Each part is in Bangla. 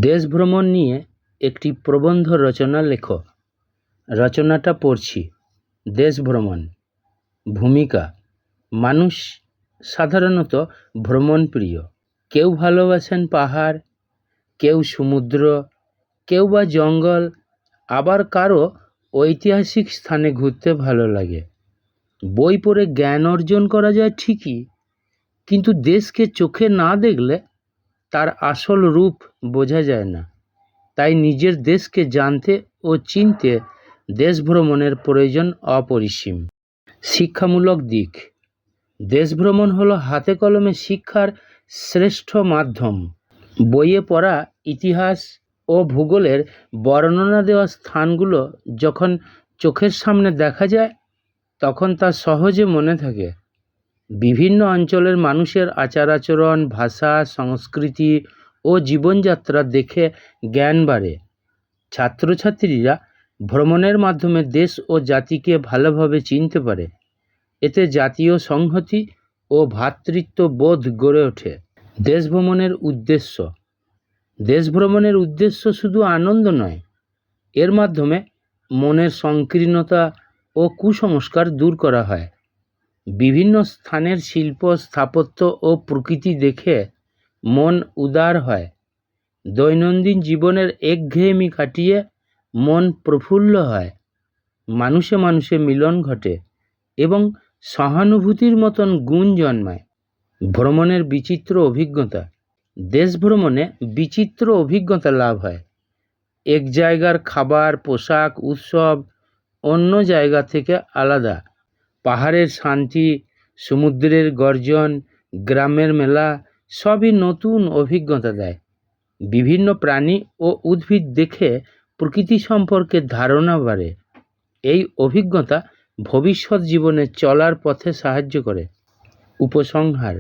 দেশ ভ্রমণ নিয়ে একটি প্রবন্ধ রচনা লেখো। রচনাটা পড়ছি। দেশ ভ্রমণ। ভূমিকা: মানুষ সাধারণত ভ্রমণপ্রিয়। কেউ ভালোবাসেন পাহাড়, কেউ সমুদ্র, কেউ বা জঙ্গল, আবার কারো ঐতিহাসিক স্থানে ঘুরতে ভালো লাগে। বই পড়ে জ্ঞান অর্জন করা যায় ঠিকই, কিন্তু দেশকে চোখে না দেখলে তার আসল রূপ বোঝা যায় না। তাই নিজের দেশকে জানতে ও চিনতে দেশ ভ্রমণের প্রয়োজন অপরিসীম। শিক্ষামূলক দিক: দেশ ভ্রমণ হলো হাতে কলমে শিক্ষার শ্রেষ্ঠ মাধ্যম। বইয়ে পড়া ইতিহাস ও ভূগোলের বর্ণনা দেওয়া স্থানগুলো যখন চোখের সামনে দেখা যায় তখন তা সহজে মনে থাকে। বিভিন্ন অঞ্চলের মানুষের আচার আচরণ, ভাষা, সংস্কৃতি ও জীবনযাত্রা দেখে জ্ঞান বাড়ে। ছাত্রছাত্রীরা ভ্রমণের মাধ্যমে দেশ ও জাতিকে ভালোভাবে চিনতে পারে। এতে জাতীয় সংহতি ও ভ্রাতৃত্ববোধ গড়ে ওঠে। দেশ ভ্রমণের উদ্দেশ্য: দেশ ভ্রমণের উদ্দেশ্য শুধু আনন্দ নয়, এর মাধ্যমে মনের সংকীর্ণতা ও কুসংস্কার দূর করা হয়। বিভিন্ন স্থানের শিল্প, স্থাপত্য ও প্রকৃতি দেখে মন উদার হয়। দৈনন্দিন জীবনের একঘেয়েমি কাটিয়ে মন প্রফুল্ল হয়। মানুষে মানুষে মিলন ঘটে এবং সহানুভূতির মতন গুণ জন্মায়। ভ্রমণের বিচিত্র অভিজ্ঞতা: দেশ ভ্রমণে বিচিত্র অভিজ্ঞতা লাভ হয়। এক জায়গার খাবার, পোশাক, উৎসব অন্য জায়গা থেকে আলাদা। পাহাড়ের শান্তি, সমুদ্রের গর্জন, গ্রামের মেলা সবই নতুন অভিজ্ঞতা দেয়। বিভিন্ন প্রাণী ও উদ্ভিদ দেখে প্রকৃতি সম্পর্কে ধারণা বাড়ে। এই অভিজ্ঞতা ভবিষ্যৎ জীবনে চলার পথে সাহায্য করে। উপসংহার: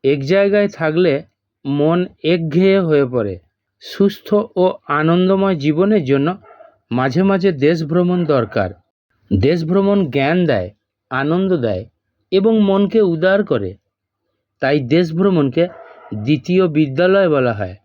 এক জায়গায় থাকলে মন একঘেয়ে হয়ে পড়ে। সুস্থ ও আনন্দময় জীবনের জন্য মাঝে মাঝে দেশ ভ্রমণ দরকার। দেশ ভ্রমণ জ্ঞান দেয়, আনন্দ দেয় এবং মনকে উদার করে। তাই দেশ ভ্রমণকে দ্বিতীয় বিদ্যালয় বলা হয়।